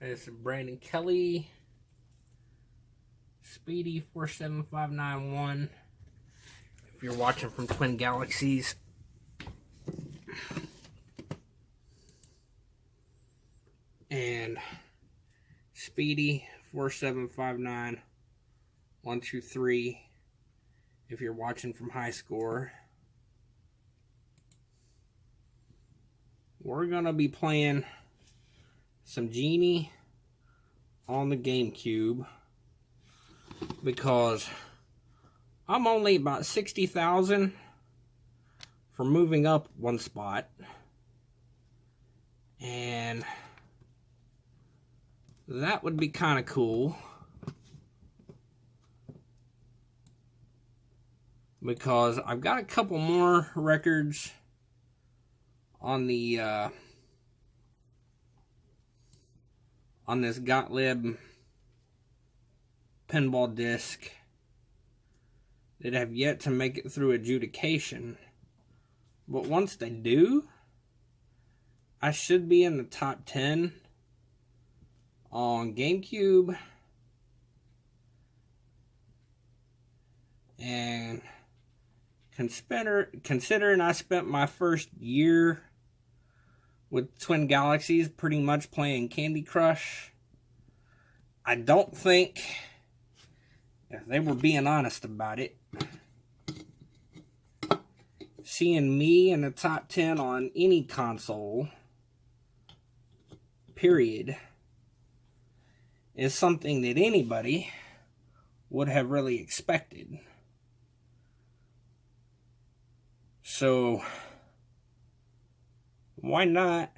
It's Brandon Kelly, Speedy 47591. If you're watching from Twin Galaxies. And Speedy 4759123 if you're watching from Highscore. We're gonna be playing some Genie on the GameCube because I'm only about 60,000 for moving up one spot, and that would be kind of cool because I've got a couple more records on the on this Gottlieb pinball disc that have yet to make it through adjudication. But once they do, I should be in the top 10 on GameCube and considering I spent my first year with Twin Galaxies pretty much playing Candy Crush, I don't think, if they were being honest about it, seeing me in the top 10 on any console, period, is something that anybody would have really expected. So, why not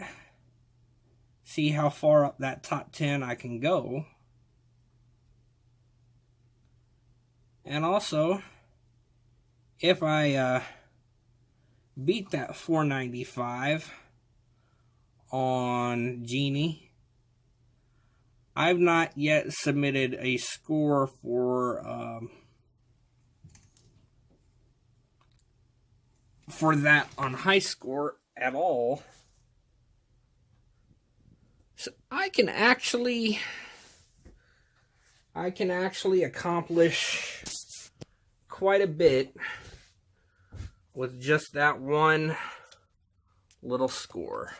see how far up that top 10 I can go? And also, if I beat that 495 on Genie, I've not yet submitted a score for that on Highscore at all. So I can actually accomplish quite a bit with just that one little score.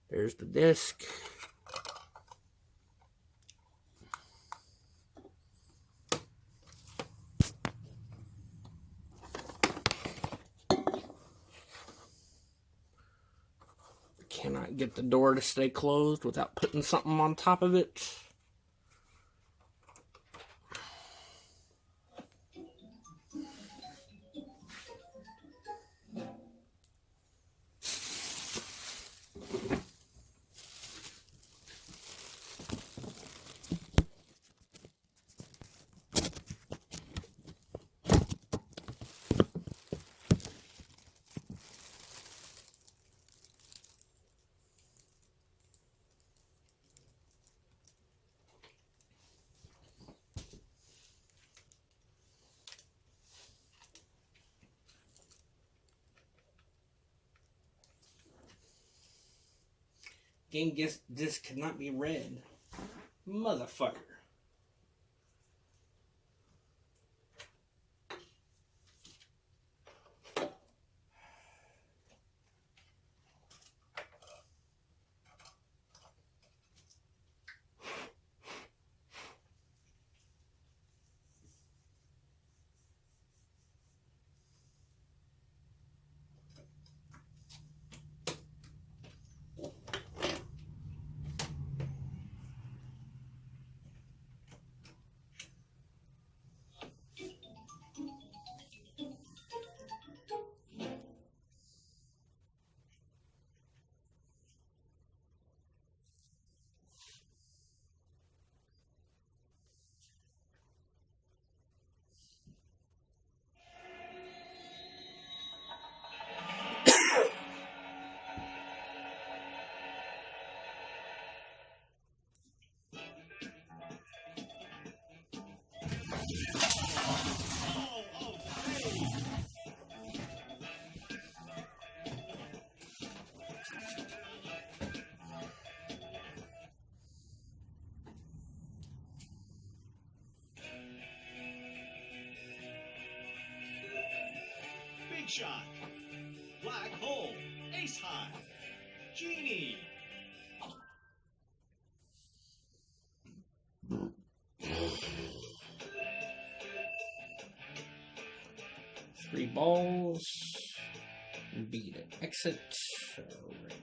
There's the disc. Cannot get the door to stay closed without putting something on top of it. Game disc cannot be read. Motherfucker. Shot, Black Hole, Ace High, Genie. Three balls. Beat it. Exit. Already.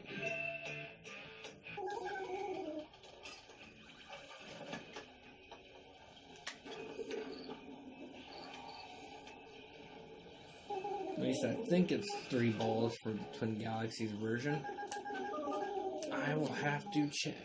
At least I think it's 3 balls for the Twin Galaxies version. I will have to check.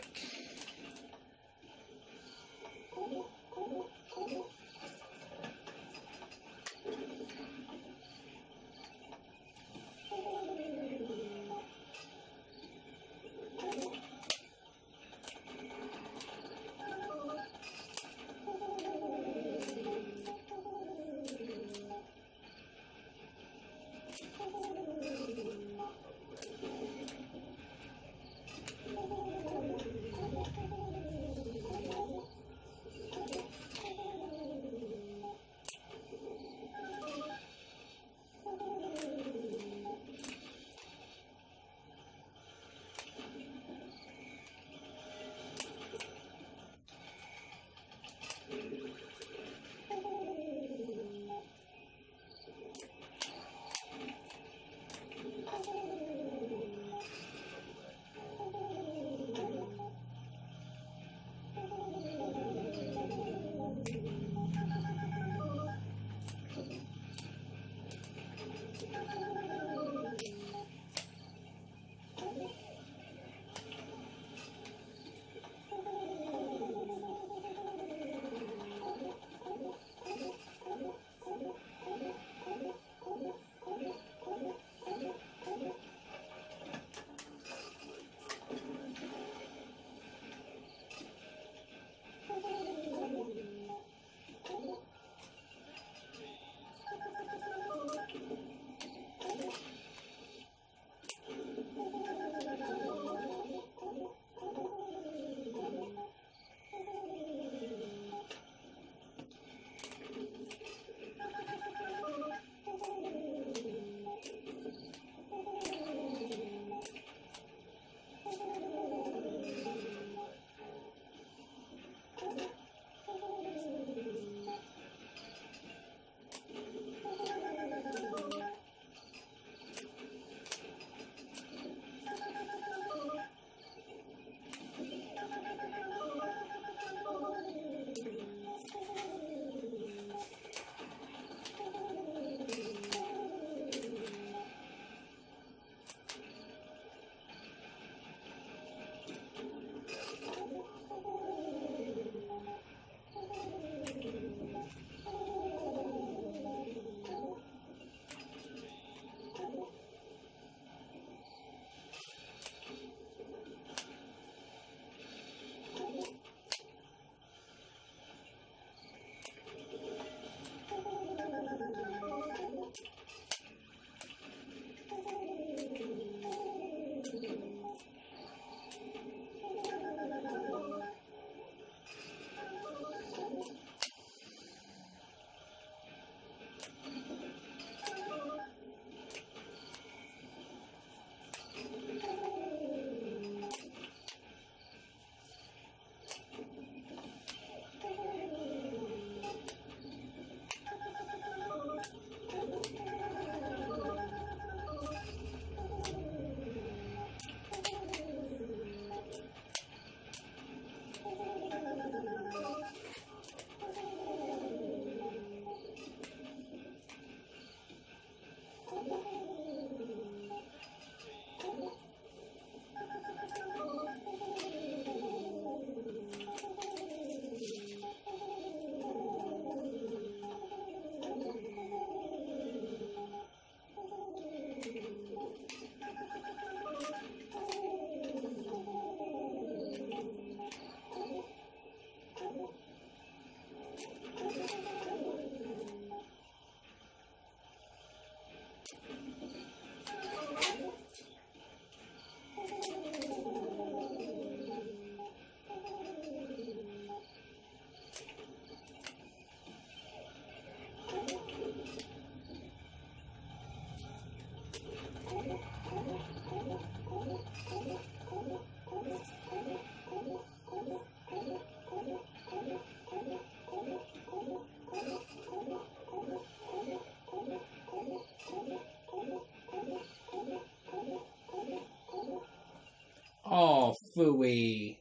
Phooey.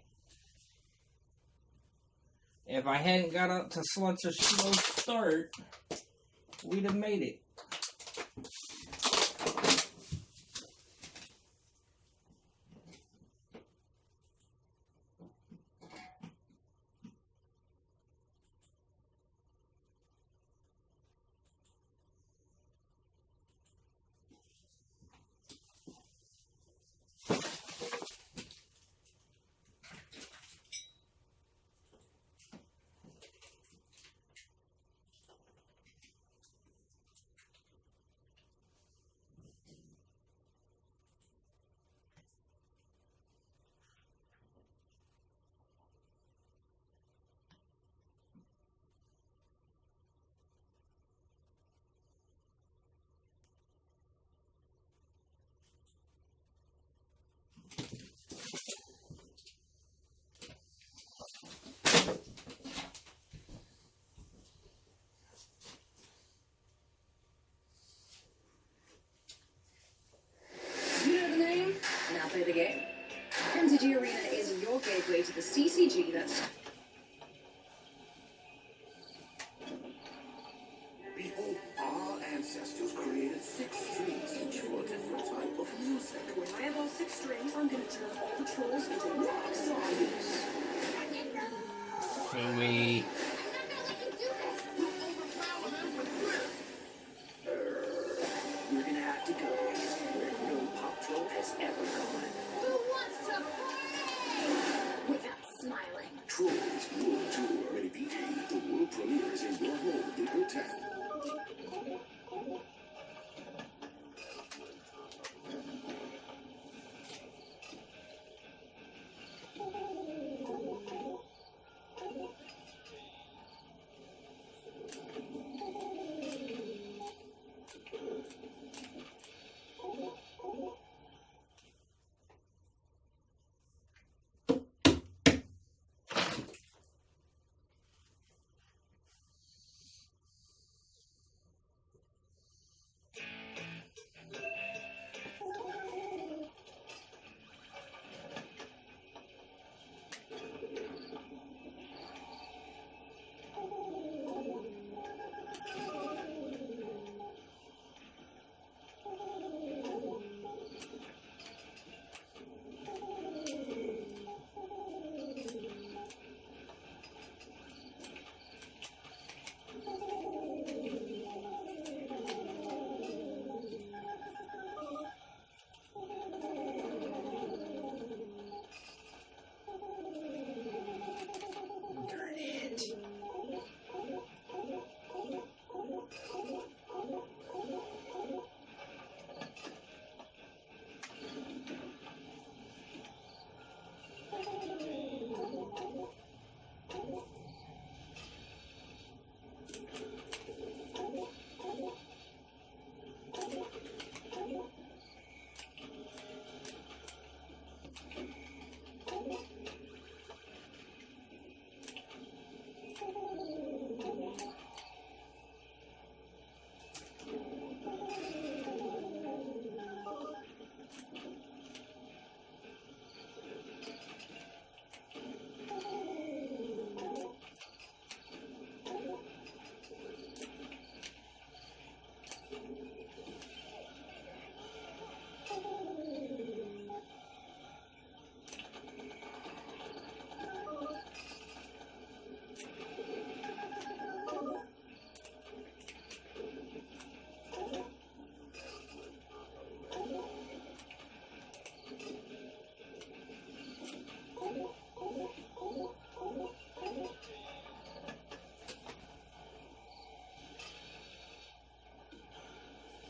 If I hadn't got up to such a slow start, we'd have made it. Play the game. MTG Arena is your gateway to the CCG that's... Behold, our ancestors created 6 strings into a different type of music. When I have all 6 strings, I'm gonna turn all the trolls into rock songs. Phooey. We're gonna have to go where no pop troll has ever gone. Who wants to play? Without smiling. Trolls World Tour, pt1. The world premieres in your home April 10th.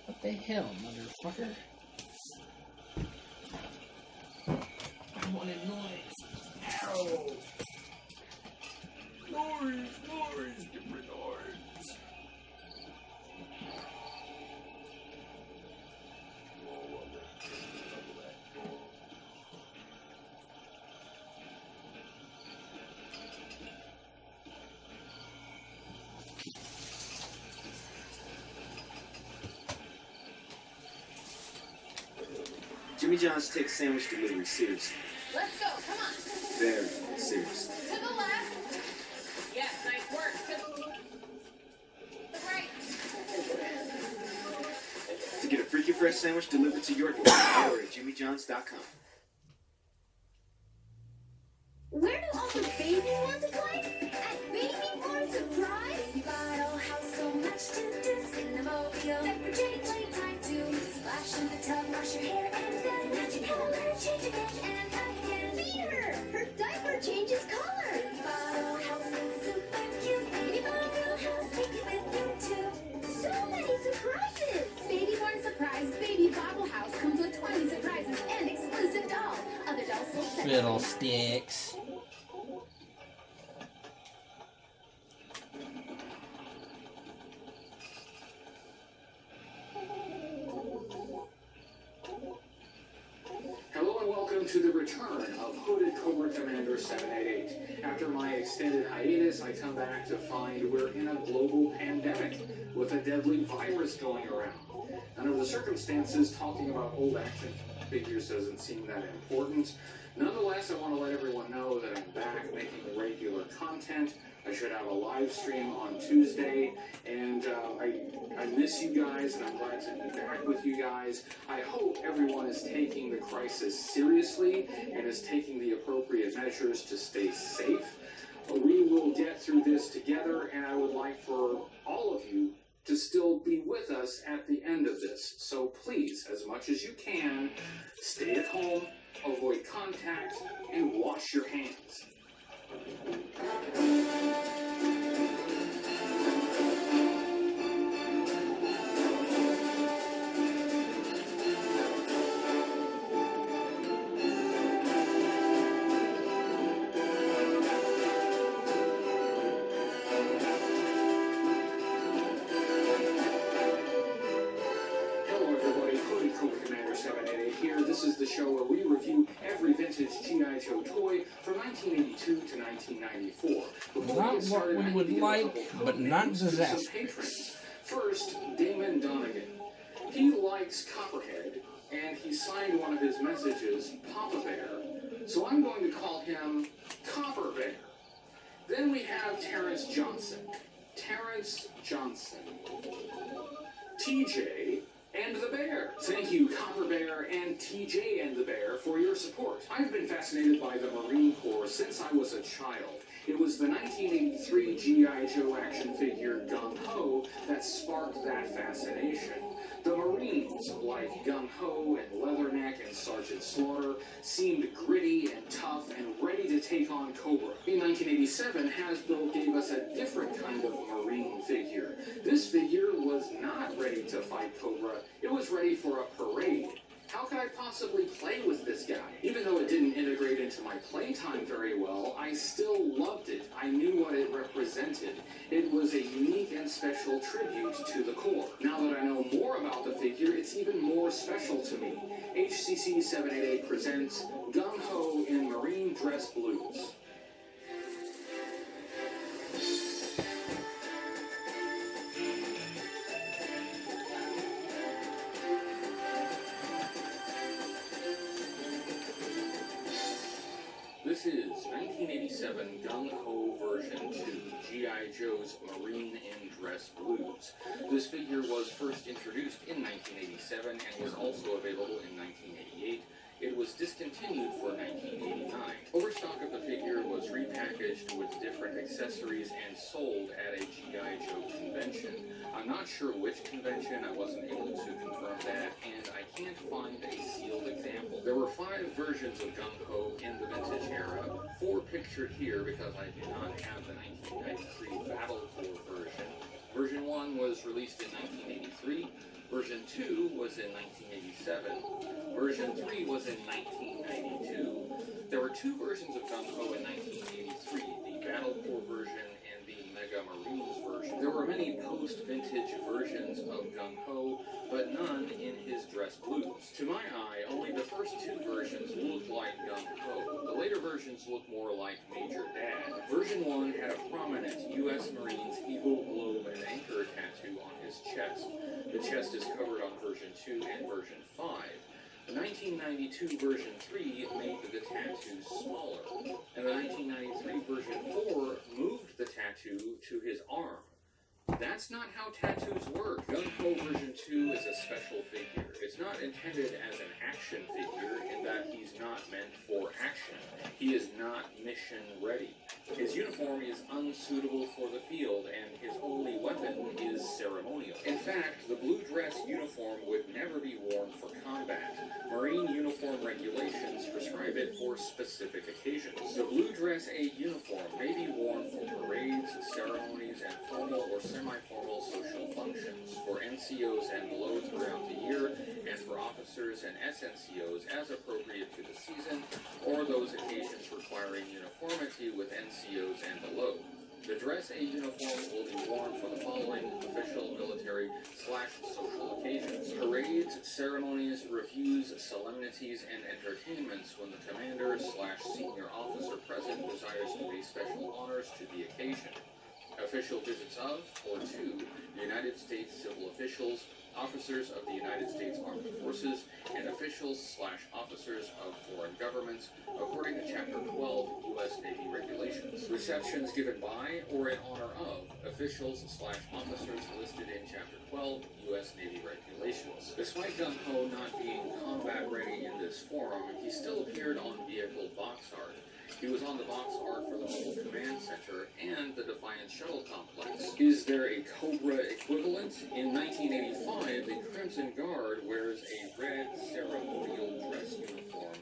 What the hell, motherfucker? I wanted noise. Ow! Noise, give me noise. Jimmy John's takes sandwich delivery seriously. Let's go, come Very seriously. To the left. Yes, nice work. To the right. To get a freaky fresh sandwich delivered to your door, order at jimmyjohns.com. Where do all the babies want to play? At Baby Surprise! You got all house so much to do. Spin the mobile, diaper change, playtime too. Splash in the tub, wash your hair, and then magic color. Change again and again. Feed her! Her diaper changes color! Baby Bottle House is super cute. Baby Bottle House, take it with you too. So many surprises! Baby Born Surprise Baby Bottle House comes with 20 surprises and exclusive dolls. Other dolls sold separately. Fiddlesticks. Hello and welcome to the return of Hooded Cobra Commander 788. After my extended hiatus, I come back to find we're in a global pandemic with a deadly virus going around. Under the circumstances, talking about old action figures doesn't seem that important. Nonetheless, I want to let everyone know that I'm back making regular content. I should have a live stream on Tuesday, and I miss you guys, and I'm glad to be back with you guys. I hope everyone is taking the crisis seriously and is taking the appropriate measures to stay safe. We will get through this together, and I would like for all of you to still be with us at the end of this. So please, as much as you can, stay at home, avoid contact, and wash your hands. This is the show where we review every vintage G.I. Joe toy from 1982 to 1994. Not what we would like, but not disastrous. First, Damon Donegan. He likes Copperhead, and he signed one of his messages, Papa Bear. So I'm going to call him Copper Bear. Then we have Terrence Johnson. Terrence Johnson. TJ and the Bear. Thank you, Copper Bear and TJ and the Bear, for your support. I've been fascinated by the Marine Corps since I was a child. It was the 1983 G.I. Joe action figure Gung Ho that sparked that fascination. The Marines, like Gung Ho and Leatherneck and Sergeant Slaughter, seemed gritty and tough and ready to take on Cobra. In 1987, Hasbro gave us a different kind of Marine figure. This figure was not ready to fight Cobra, it was ready for a parade. How could I possibly play with this guy? Even though it didn't integrate into my playtime very well, I still loved it. I knew what it represented. It was a unique and special tribute to the Corps. Now that I know more about the figure, it's even more special to me. HCC 788 presents Gung Ho in Marine Dress Blues. This is 1987 Gung Ho version 2, G.I. Joe's Marine in Dress Blues. This figure was first introduced in 1987 and was also available in 1988. It was discontinued for 1989. Overstock of the figure was repackaged with different accessories and sold at a G.I. Joe convention. I'm not sure which convention, I wasn't able to confirm that, and I can't find a sealed example. There were 5 versions of Gung Ho in the vintage era, 4 pictured here because I do not have the 1993 Battle Corps version. Version 1 was released in 1983, version 2 was in 1987, version 3 was in 1992. There were 2 versions of Gung Ho in 1983, the Battle Corps version and the Mega Marines version. There were many post-vintage versions of Gung Ho, but none in his dress blues. To my eye, only the first 2 versions looked like Gung Ho. The later versions look more like Major Dad. Version 1 had a prominent U.S. Marines Eagle, Globe, and Anchor tattoo on his chest. The chest is covered on version 2 and version 5. The 1992 version 3 made the tattoo smaller, and the 1993 version 4 moved the tattoo to his arm. That's not how tattoos work. Gung-Ho version 2 is a special figure. It's not intended as an action figure in that he's not meant for action. He is not mission ready. His uniform is unsuitable for the field, and his only weapon is ceremonial. In fact, the blue dress uniform would never be worn for combat. Marine uniform regulations prescribe it for specific occasions. The blue dress A uniform may be worn for parades, ceremonies, and formal or semi-formal social functions, for NCOs and below throughout the year, and for officers and SNCOs as appropriate to the season, or those occasions requiring uniformity with NCOs and below. The Dress A uniform will be worn for the following official, military/social occasions: parades, ceremonies, reviews, solemnities, and entertainments when the commander/senior officer present desires to pay special honors to the occasion. Official visits of or to United States civil officials, officers of the United States Armed Forces, and officials/officers of foreign governments, according to Chapter 12 U.S. Navy Regulations. Receptions given by or in honor of officials/officers listed in Chapter 12 U.S. Navy Regulations. Despite Gung-Ho not being combat ready in this form, he still appeared on vehicle box art. He was on the box art for the Mobile Command Center and the Defiant Shuttle Complex. Is there a Cobra equivalent? In 1985, the Crimson Guard wears a red ceremonial dress uniform,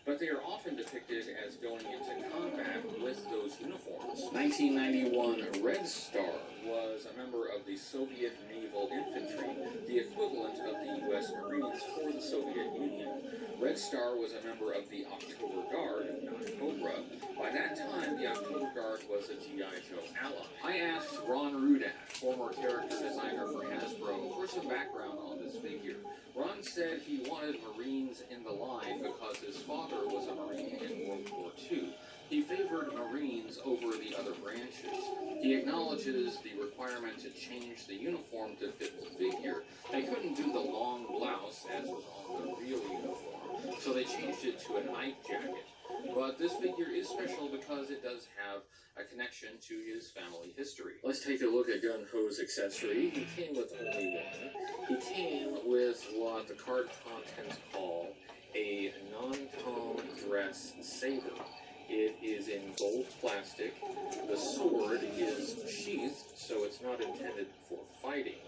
but they are often depicted as going into combat with those uniforms. 1991, Red Star was a member of the Soviet Naval Infantry, the equivalent of the U.S. Marines for the Soviet Union. Red Star was a member of the October Guard, not Cobra. By that time, the October Guard was a G.I. Joe ally. I asked Ron Rudat, former character designer for Hasbro, for some background on this figure. Ron said he wanted Marines in the line because his father was a Marine in World War II. He favored Marines over the other branches. He acknowledges the requirement to change the uniform to fit the figure. They couldn't do the long blouse as was on the real uniform, so they changed it to a night jacket. But this figure is special because it does have a connection to his family history. Let's take a look at Gung-Ho's accessory. He came with only one. He came with what the card contents call a non-tone dress saber. It is in gold plastic. The sword is sheathed, so it's not intended for fighting.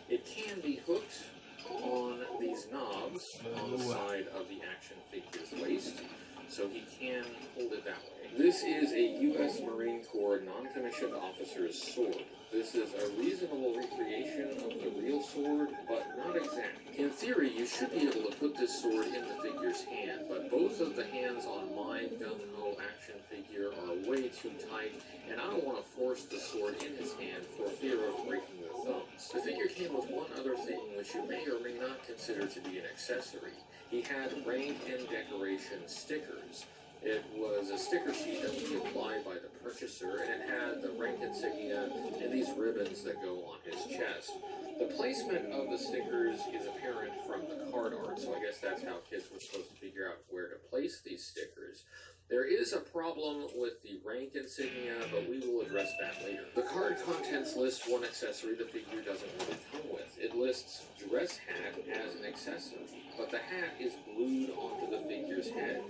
It can be hooked on these knobs on the side of the action figure's waist, so he can hold it that way. This is a U.S. Marine Corps non-commissioned officer's sword. This is a reasonable recreation of the real sword, but not exact. In theory, you should be able to put this sword in the figure's hand, but both of the hands on my Gung-Ho action figure are way too tight, and I don't want to force the sword in his hand for fear of breaking the thumbs. The figure came with one other thing which you may or may not consider to be an accessory. He had rank and decoration stickers. It was a sticker sheet that would be applied by the purchaser, and it had the rank insignia and these ribbons that go on his chest. The placement of the stickers is apparent from the card art, so I guess that's how kids were supposed to figure out where to place these stickers. There is a problem with the rank insignia, but we will address that later. The card contents list one accessory the figure doesn't really come with. It lists dress hat as an accessory, but the hat is glued onto the figure's head.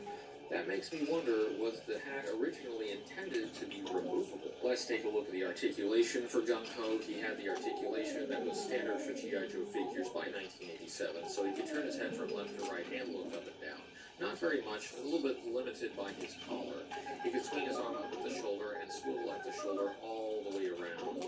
That makes me wonder, was the hat originally intended to be removable? Let's take a look at the articulation for Gung-Ho. He had the articulation that was standard for G.I. Joe figures by 1987, so he could turn his head from left to right and look up and down. Not very much, a little bit limited by his collar. He could swing his arm up at the shoulder and swivel at the shoulder all the way around.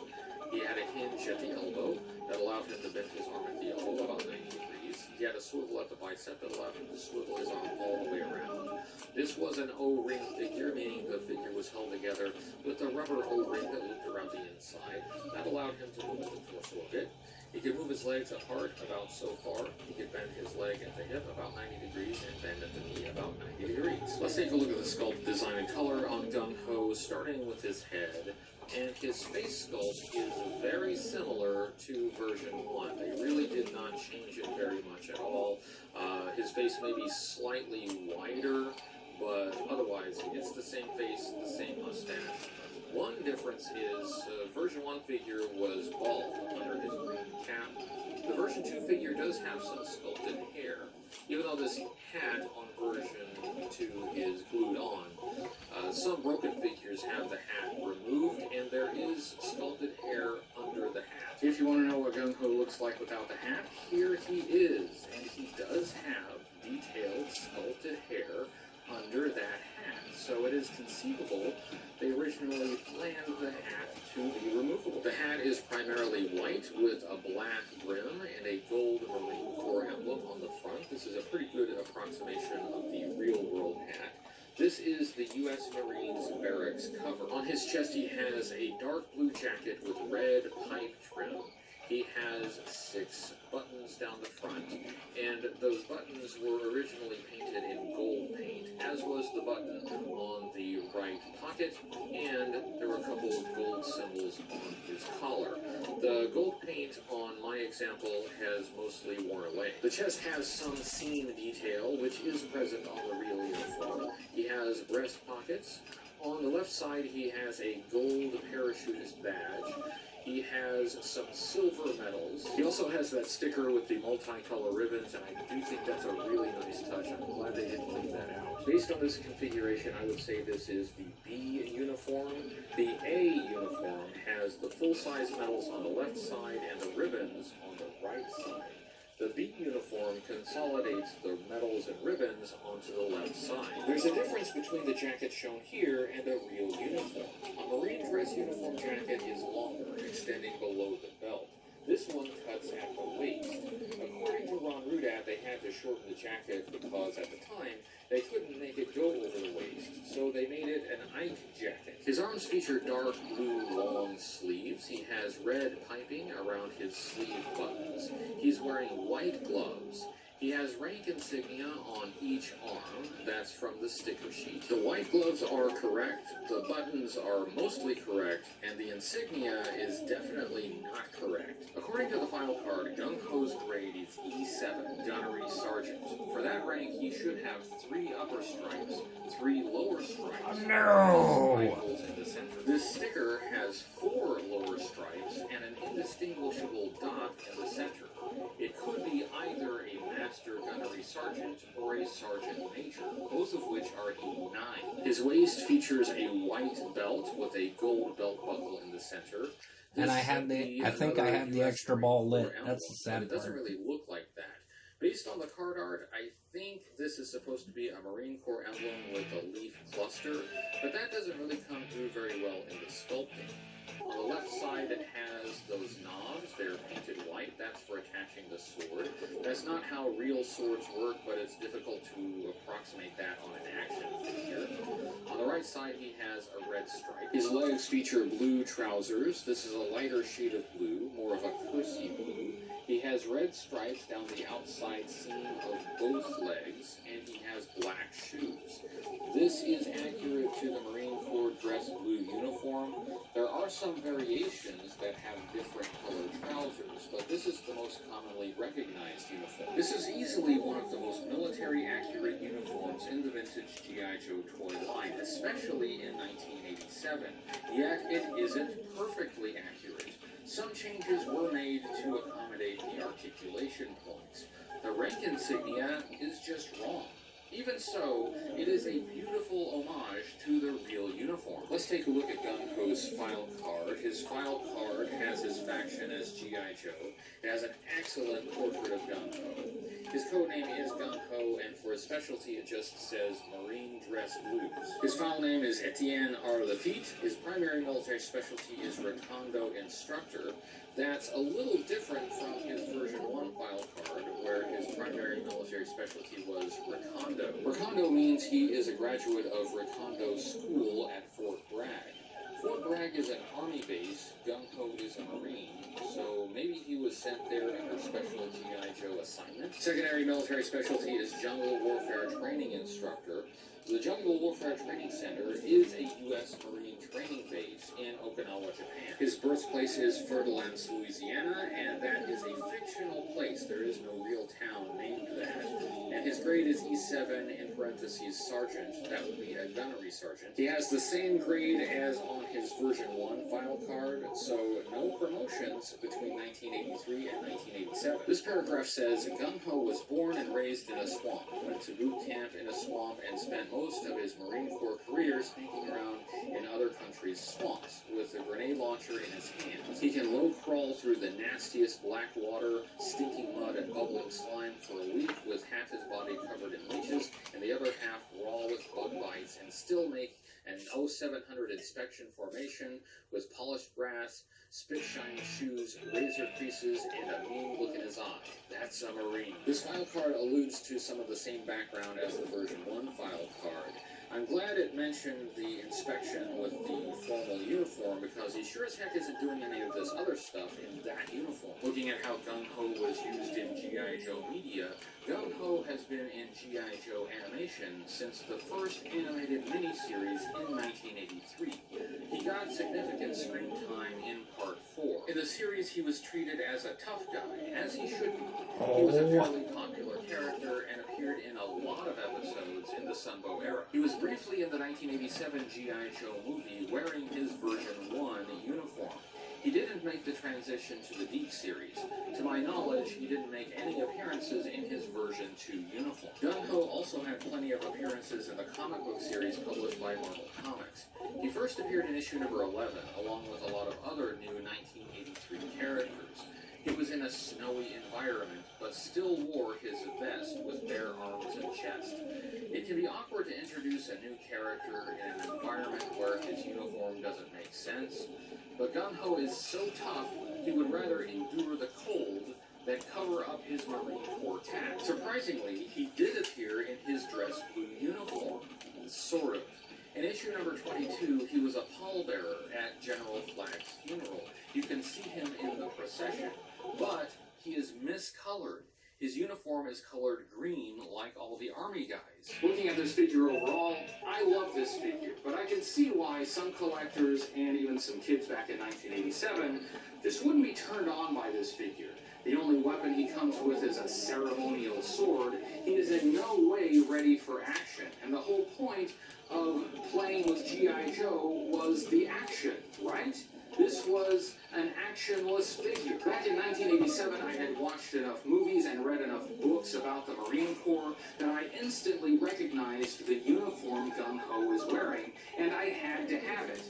He had a hinge at the elbow that allowed him to bend his arm at the elbow about 90 degrees. He had a swivel at the bicep that allowed him to swivel his arm all the way around. This was an O-ring figure, meaning the figure was held together with a rubber O-ring that looped around the inside. That allowed him to move the torso a bit. He could move his legs apart about so far. He could bend his leg at the hip about 90 degrees and bend at the knee about 90 degrees. Let's take a look at the sculpt design and color on Gung-Ho, starting with his head. And his face sculpt is very similar to version 1. They really did not not change it very much at all. His face may be slightly wider, but otherwise it's the same face, the same mustache. One difference is version 1 figure was bald under his green cap. The version 2 figure does have some sculpted hair, even though this hat on version 2 is glued on. Some broken figures have the hat removed, and there is sculpted hair under the hat. If you want to know what Gung Ho looks like without the hat, here he is, and he does have detailed sculpted hair under that hat. So it is conceivable they originally planned the hat to be removable. The hat is primarily white with a black brim and a gold Marine Corps emblem on the front. This is a pretty good approximation of the real world hat. This is the U.S. Marines barracks cover. On his chest he has a dark blue jacket with red pipe trim. He has 6 buttons down the front, and those buttons were originally painted in gold paint, as was the button on the right pocket, and there were a couple of gold symbols on his collar. The gold paint on my example has mostly worn away. The chest has some seam detail, which is present on the real uniform. He has breast pockets. On the left side he has a gold parachutist badge. He has some silver medals. He also has that sticker with the multicolour ribbons, and I do think that's a really nice touch. I'm glad they didn't leave that out. Based on this configuration, I would say this is the B uniform. The A uniform has the full-size medals on the left side and the ribbons on the right side. The B uniform consolidates the medals and ribbons onto the left side. There's a difference between the jacket shown here and a real uniform. A Marine dress uniform jacket is longer, extending below the belt. This one cuts at the waist. According to Ron Rudat, they had to shorten the jacket because at the time they couldn't make it go over the waist, so they made it an Ike jacket. His arms feature dark blue long sleeves. He has red piping around his sleeve buttons. He's wearing white gloves. He has rank insignia on each arm. That's from the sticker sheet. The white gloves are correct, the buttons are mostly correct, and the insignia is definitely not correct. According to the final card, Gung Ho's grade is E7, Gunnery Sergeant. For that rank, he should have 3 upper stripes, 3 lower stripes, and rifles in the center. This sticker has 4 lower stripes and an indistinguishable dot in the center. It could be either a Master Gunnery Sergeant or a Sergeant Major, both of which are E9. His waist features a white belt with a gold belt buckle in the center. And I think I have the extra ball lit. That's the sad part. It doesn't really look like that. Based on the card art, I think this is supposed to be a Marine Corps emblem with a leaf cluster, but that doesn't really come through very well in the sculpting. On the left side it has those knobs. They're painted white. That's for attaching the sword. That's not how real swords work, but it's difficult to approximate that on an action figure. On the right side he has a red stripe. His legs feature blue trousers. This is a lighter shade of blue, more of a Kersey blue. He has red stripes down the outside seam of both legs, and he has black shoes. This is accurate to the Marine Corps dress blue uniform. There are some variations that have different colored trousers, but this is the most commonly recognized uniform. This is easily one of the most military accurate uniforms in the vintage G.I. Joe toy line, especially in 1987. Yet it isn't perfectly accurate. Some changes were made to accommodate the articulation points. The rank insignia is just wrong. Even so, it is a beautiful homage to the real uniform. Let's take a look at Gung Ho's file card. His file card has his faction as G.I. Joe. It has an excellent portrait of Gung Ho. His codename is Gung Ho, and for his specialty it just says Marine Dress Blues. His file name is Etienne R. Lafitte. His primary military specialty is Recondo Instructor. That's a little different from his version 1 file card, where his primary military specialty was Recondo. Recondo means he is a graduate of Recondo School at Fort Bragg. Fort Bragg is an army base. Gung Ho is a Marine, so maybe he was sent there under special G.I. Joe assignment. Secondary military specialty is Jungle Warfare Training Instructor. The Jungle Warfare Training Center is a U.S. Marine training base in Okinawa, Japan. His birthplace is Fer de Lens, Louisiana, and that is a fictional place. There is no real town named that. And his grade is E7 in parentheses sergeant. That would be a gunnery sergeant. He has the same grade as on his version 1 file card, so no promotions between 1983 and 1987. This paragraph says, Gung-ho was born and raised in a swamp, went to boot camp in a swamp, and spent most of his Marine Corps career sneaking around in other countries' swamps with a grenade launcher in his hands. He can low crawl through the nastiest black water, stinking mud, and bubbling slime for a week with half his body covered in leeches and the other half raw with bug bites, and still make an 0700 inspection formation with polished brass, spit-shiny shoes, razor creases, and a mean look in his eye. That's a Marine. This file card alludes to some of the same background as the version 1 file card. I'm glad it mentioned the inspection with the formal uniform, because he sure as heck isn't doing any of this other stuff in that uniform. Looking at how Gung-ho was used in G.I. Joe media, Gung-ho has been in G.I. Joe animation since the first animated miniseries in 1983. He got significant screen time in Part 4. In the series, he was treated as a tough guy, as he should be. He was a fairly popular character and appeared in a lot of episodes in the Sunbow era. He was briefly in the 1987 G.I. Joe movie wearing his version 1 uniform. He didn't make the transition to the Deke series. To my knowledge, he didn't make any appearances in his version 2 uniform. Gung-ho also had plenty of appearances in the comic book series published by Marvel Comics. He first appeared in issue number 11, along with a lot of other new 1983 characters. He was in a snowy environment, but still wore his vest with bare arms and chest. It can be awkward to introduce a new character in an environment where his uniform doesn't make sense, but Gung-ho is so tough, he would rather endure the cold than cover up his Marine Corps tat. Surprisingly, he did appear in his dress blue uniform, sort of. In issue number 22, he was a pallbearer at General Flagg's funeral. You can see him in the procession, but he is miscolored. His uniform is colored green like all the Army guys. Looking at this figure overall, I love this figure, but I can see why some collectors and even some kids back in 1987 just wouldn't be turned on by this figure. The only weapon he comes with is a ceremonial sword. He is in no way ready for action, and the whole point of playing with G.I. Joe was the action, right? This was an actionless figure. Back in 1987, I had watched enough movies and read enough books about the Marine Corps that I instantly recognized the uniform Gung-ho was wearing, and I had to have it.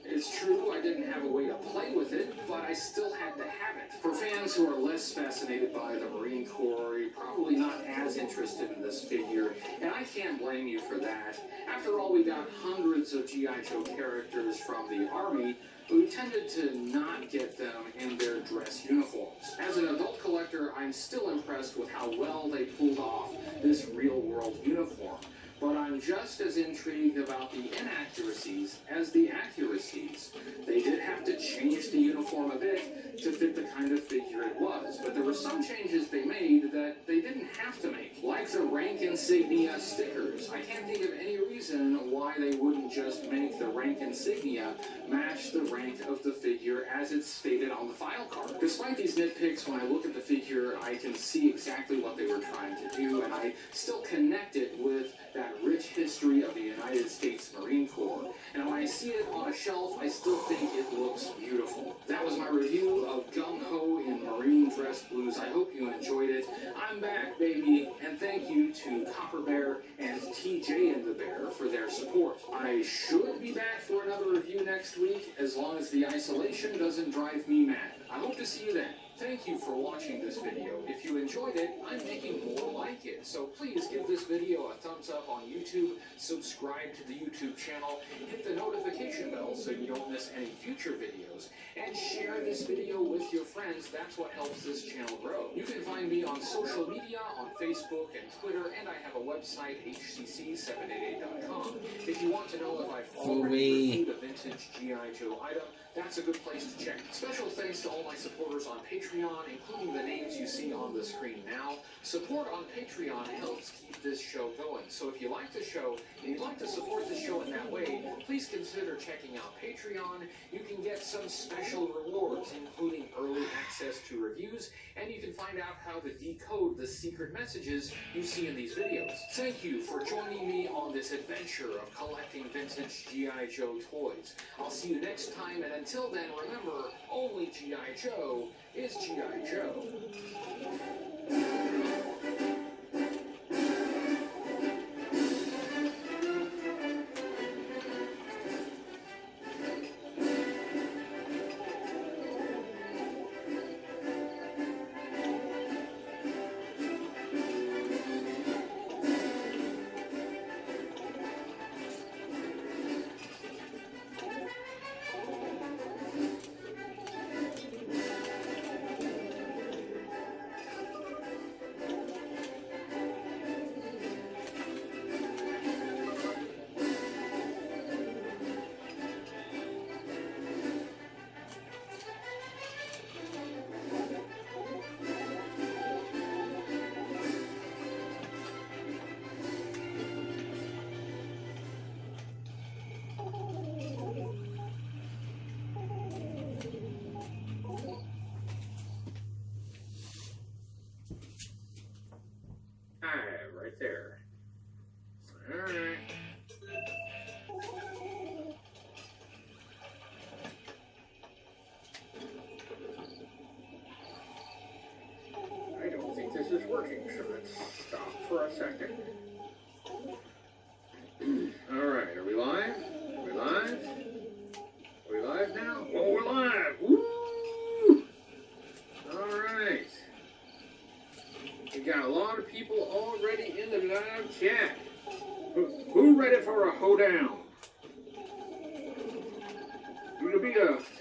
It's true, I didn't have a way to play with it, but I still had to have it. For fans who are less fascinated by the Marine Corps, you're probably not as interested in this figure, and I can't blame you for that. After all, we got hundreds of G.I. Joe characters from the Army, but we tended to not get them in their dress uniforms. As an adult collector, I'm still impressed with how well they pulled off this real-world uniform. But I'm just as intrigued about the inaccuracies as the accuracies. They did have to change the uniform a bit to fit the kind of figure it was, but there were some changes they made that they didn't have to make, like the rank insignia stickers. I can't think of any reason why they wouldn't just make the rank insignia match the rank of the figure as it's stated on the file card. Despite these nitpicks, when I look at the figure, I can see exactly what they were trying to do, and I still connect it with that rich history of the United States Marine Corps. And when I see it on a shelf, I still think it looks beautiful. That was my review of Gung-ho in Marine Dress Blues. I hope you enjoyed it. I'm back, baby, and thank you to Copper Bear and TJ and the Bear for their support. I should be back for another review next week, as long as the isolation doesn't drive me mad. I hope to see you then. Thank you for watching this video. If you enjoyed it, I'm making more like it. So please give this video a thumbs up on YouTube, subscribe to the YouTube channel, hit the notification bell so you don't miss any future videos, and share this video with your friends. That's what helps this channel grow. You can find me on social media, on Facebook and Twitter, and I have a website, hcc788.com. If you want to know if I've already reviewed a vintage G.I. Joe item, that's a good place to check. Special thanks to all my supporters on Patreon, including the names you see on the screen now. Support on Patreon helps keep this show going. So if you like the show and you'd like to support the show in that way, please consider checking out Patreon. You can get some special rewards, including early access to reviews, and you can find out how to decode the secret messages you see in these videos. Thank you for joining me on this adventure of collecting vintage G.I. Joe toys. I'll see you next time, and until then, remember, only G.I. Joe is G.I. Joe. Right there. Alright. I don't think this is working, so let's stop for a second. Alright, are we live? Are we live? Are we live now? Oh, we're live! Woo! Alright. We got a lot of people already in the live chat. Who ready for a hoedown?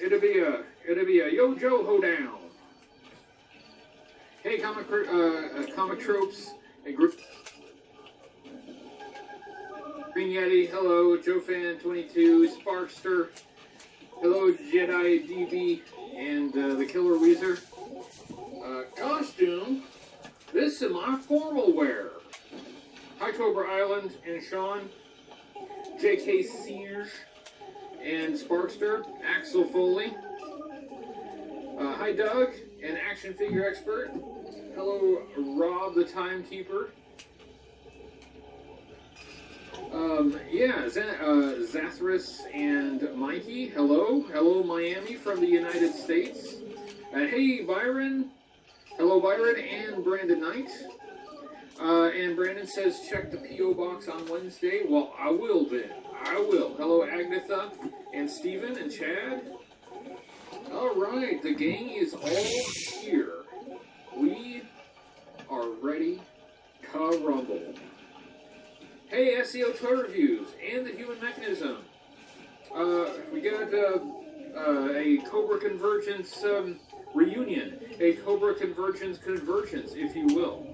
It'll be a Yo-Joe hoedown. Hey, comic tropes and group. Green Yeti, hello, JoeFan22, Sparkster, hello, Jedi DB, and the Killer Weezer. Costume. This is my formal wear. Hi, Cobra Island and Sean, J.K. Sears and Sparkster, Axel Foley. Hi, Doug, and action figure expert. Hello, Rob the Timekeeper. Zathras and Mikey. Hello, Miami from the United States. Hey, Byron. Hello, Byron and Brandon Knight. And Brandon says, check the P.O. box on Wednesday. Well, I will then. I will. Hello, Agnetha and Steven and Chad. All right, the gang is all here. We are ready to rumble. Hey, SEO toy reviews and the human mechanism. We got a Cobra Convergence reunion, a Cobra Convergence convergence, if you will.